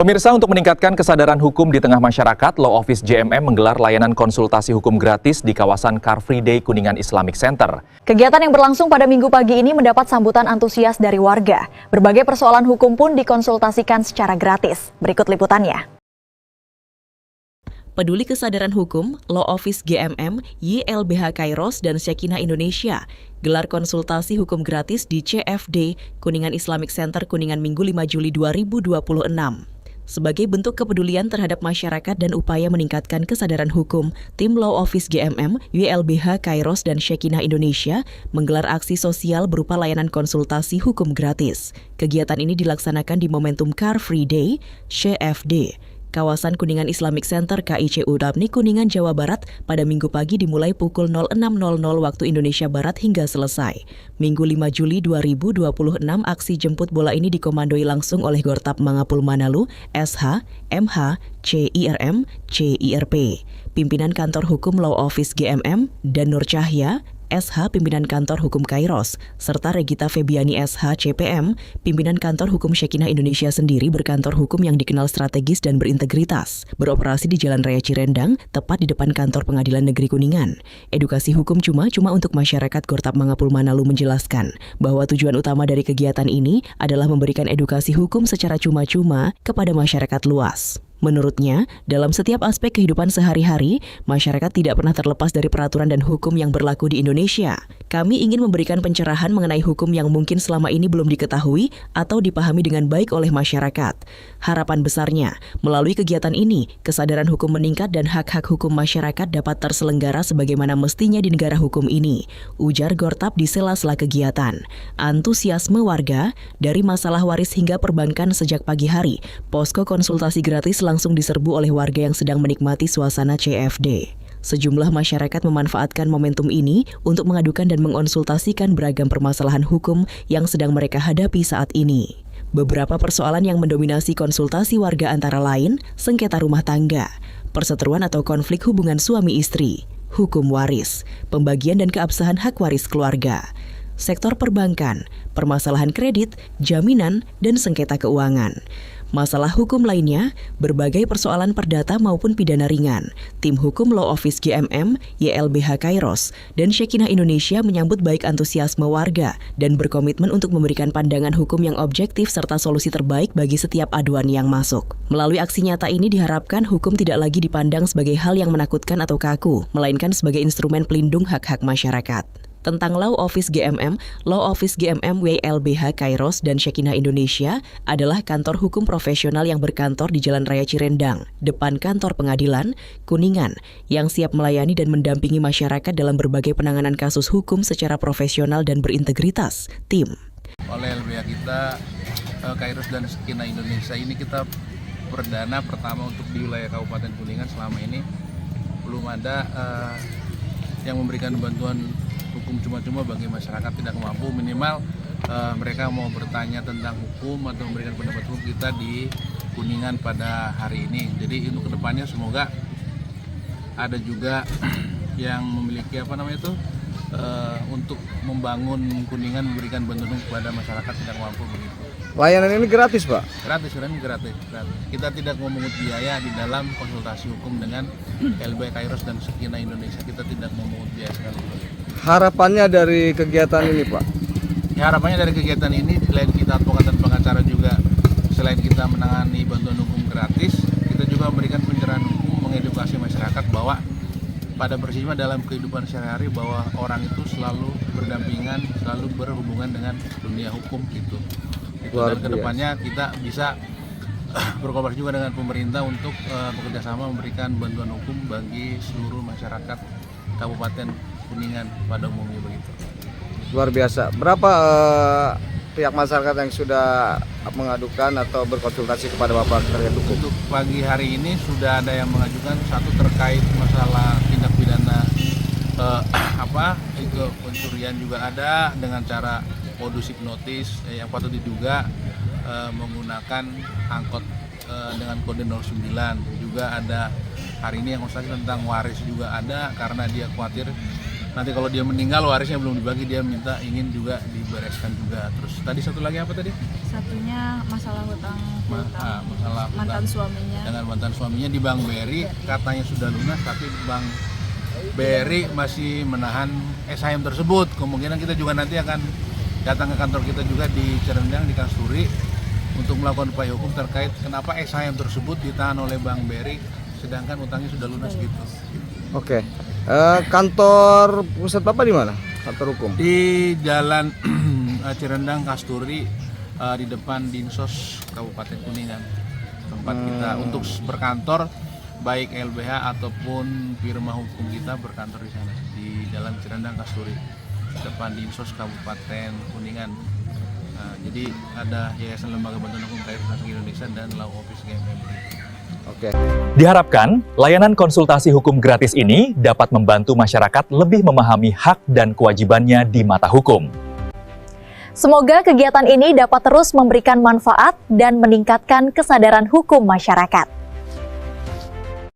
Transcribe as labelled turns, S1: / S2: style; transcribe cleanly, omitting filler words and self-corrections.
S1: Pemirsa, untuk meningkatkan kesadaran hukum di tengah masyarakat, Law Office JMM menggelar layanan konsultasi hukum gratis di kawasan Car Free Day Kuningan Islamic Center.
S2: Kegiatan yang berlangsung pada Minggu pagi ini mendapat sambutan antusias dari warga. Berbagai persoalan hukum pun dikonsultasikan secara gratis. Berikut liputannya.
S3: Peduli Kesadaran Hukum, Law Office GMM, YLBH Kairos, dan Shekinah Indonesia gelar konsultasi hukum gratis di CFD Kuningan Islamic Center Kuningan Minggu 5 Juli 2026. Sebagai bentuk kepedulian terhadap masyarakat dan upaya meningkatkan kesadaran hukum, tim Law Office GMM, YLBH Kairos, dan Shekinah Indonesia menggelar aksi sosial berupa layanan konsultasi hukum gratis. Kegiatan ini dilaksanakan di momentum Car Free Day, CFD, kawasan Kuningan Islamic Center KICU Dapni Kuningan, Jawa Barat pada Minggu pagi dimulai pukul 06.00 waktu Indonesia Barat hingga selesai. Minggu 5 Juli 2026, aksi jemput bola ini dikomandoi langsung oleh Gortap Mangapul Manalu, SH, MH, CIRM, CIRP, Pimpinan Kantor Hukum Law Office GMM, dan Nur Cahya, SH, Pimpinan Kantor Hukum Kairos, serta Regita Febiani SH, CPM, Pimpinan Kantor Hukum Shekinah Indonesia sendiri berkantor hukum yang dikenal strategis dan berintegritas, beroperasi di Jalan Raya Cirendang, tepat di depan kantor Pengadilan Negeri Kuningan. Edukasi hukum cuma untuk masyarakat. Gortap Mangapul Manalu menjelaskan bahwa tujuan utama dari kegiatan ini adalah memberikan edukasi hukum secara cuma-cuma kepada masyarakat luas. Menurutnya, dalam setiap aspek kehidupan sehari-hari, masyarakat tidak pernah terlepas dari peraturan dan hukum yang berlaku di Indonesia. Kami ingin memberikan pencerahan mengenai hukum yang mungkin selama ini belum diketahui atau dipahami dengan baik oleh masyarakat. Harapan besarnya, melalui kegiatan ini, kesadaran hukum meningkat dan hak-hak hukum masyarakat dapat terselenggara sebagaimana mestinya di negara hukum ini, ujar Gortap di sela-sela kegiatan. Antusiasme warga, dari masalah waris hingga perbankan sejak pagi hari, posko konsultasi gratis langsung diserbu oleh warga yang sedang menikmati suasana CFD. Sejumlah masyarakat memanfaatkan momentum ini untuk mengadukan dan mengonsultasikan beragam permasalahan hukum yang sedang mereka hadapi saat ini. Beberapa persoalan yang mendominasi konsultasi warga antara lain sengketa rumah tangga, perseteruan atau konflik hubungan suami istri, hukum waris, pembagian dan keabsahan hak waris keluarga, sektor perbankan, permasalahan kredit, jaminan, dan sengketa keuangan. Masalah hukum lainnya, berbagai persoalan perdata maupun pidana ringan. Tim Hukum Law Office GMM, YLBH Kairos, dan Shekinah Indonesia menyambut baik antusiasme warga dan berkomitmen untuk memberikan pandangan hukum yang objektif serta solusi terbaik bagi setiap aduan yang masuk. Melalui aksi nyata ini diharapkan hukum tidak lagi dipandang sebagai hal yang menakutkan atau kaku, melainkan sebagai instrumen pelindung hak-hak masyarakat. Tentang Law Office GMM, YLBH Kairos, dan Shekinah Indonesia adalah kantor hukum profesional yang berkantor di Jalan Raya Cirendang, depan kantor pengadilan, Kuningan, yang siap melayani dan mendampingi masyarakat dalam berbagai penanganan kasus hukum secara profesional dan berintegritas. Tim
S4: oleh LBH kita, Kairos dan Shekinah Indonesia ini kita perdana pertama untuk di wilayah Kabupaten Kuningan. Selama ini belum ada yang memberikan bantuan hukum cuma-cuma bagi masyarakat tidak mampu. Minimal mereka mau bertanya tentang hukum atau memberikan pendapat hukum kita di Kuningan pada hari ini. Jadi untuk kedepannya semoga ada juga yang memiliki untuk membangun Kuningan, memberikan bantuan hukum kepada masyarakat tidak mampu begitu.
S5: Layanan ini gratis, Pak?
S4: Gratis. Kita tidak memungut biaya di dalam konsultasi hukum dengan LBH Kairos dan Shekinah Indonesia. Kita tidak memungut biaya sekali.
S5: Harapannya dari kegiatan ini, Pak?
S4: Ya, harapannya dari kegiatan ini, selain kita advokat dan pengacara juga, selain kita menangani bantuan hukum gratis, kita juga memberikan pencerahan hukum, mengedukasi masyarakat bahwa pada prinsipnya dalam kehidupan sehari-hari bahwa orang itu selalu berdampingan, selalu berhubungan dengan dunia hukum gitu. Dan kedepannya kita bisa berkolaborasi juga dengan pemerintah untuk bekerjasama memberikan bantuan hukum bagi seluruh masyarakat Kabupaten Kuningan pada umumnya begitu.
S5: Luar biasa. Berapa pihak masyarakat yang sudah mengadukan atau berkonsultasi kepada Bapak terkait hukum?
S4: Untuk pagi hari ini sudah ada yang mengajukan, satu terkait masalah tindak pidana pencurian juga ada dengan cara modus hipnotis yang patut diduga menggunakan angkot dengan kode 09. Juga ada hari ini yang konsultasi tentang waris juga ada, karena dia khawatir nanti kalau dia meninggal warisnya belum dibagi, dia minta ingin juga dibereskan juga. Terus tadi satu lagi apa tadi?
S6: Satunya masalah hutang
S4: Masalah
S6: mantan
S4: hutang
S6: suaminya.
S4: dengan mantan suaminya di Bank BRI, katanya sudah lunas, tapi Bank BRI masih menahan SHM tersebut. Kemungkinan kita juga nanti akan datang ke kantor kita juga di Cirendang, di Kasturi, untuk melakukan upaya hukum terkait kenapa SHM tersebut ditahan oleh Bank BRI sedangkan utangnya sudah lunas gitu.
S5: Oke. Kantor pusat Bapak di mana? Kantor hukum?
S4: Di Jalan Cirendang Kasturi, di depan Dinsos Kabupaten Kuningan, tempat kita untuk berkantor, baik LBH ataupun firma hukum kita berkantor di sana, di Jalan Cirendang Kasturi, depan Dinsos Kabupaten Kuningan. Jadi ada Yayasan Lembaga Bantuan Hukum Kairos dan Sekina Indonesia dan Law Office GMM.
S5: Oke.
S1: Diharapkan, layanan konsultasi hukum gratis ini dapat membantu masyarakat lebih memahami hak dan kewajibannya di mata hukum.
S2: Semoga kegiatan ini dapat terus memberikan manfaat dan meningkatkan kesadaran hukum masyarakat.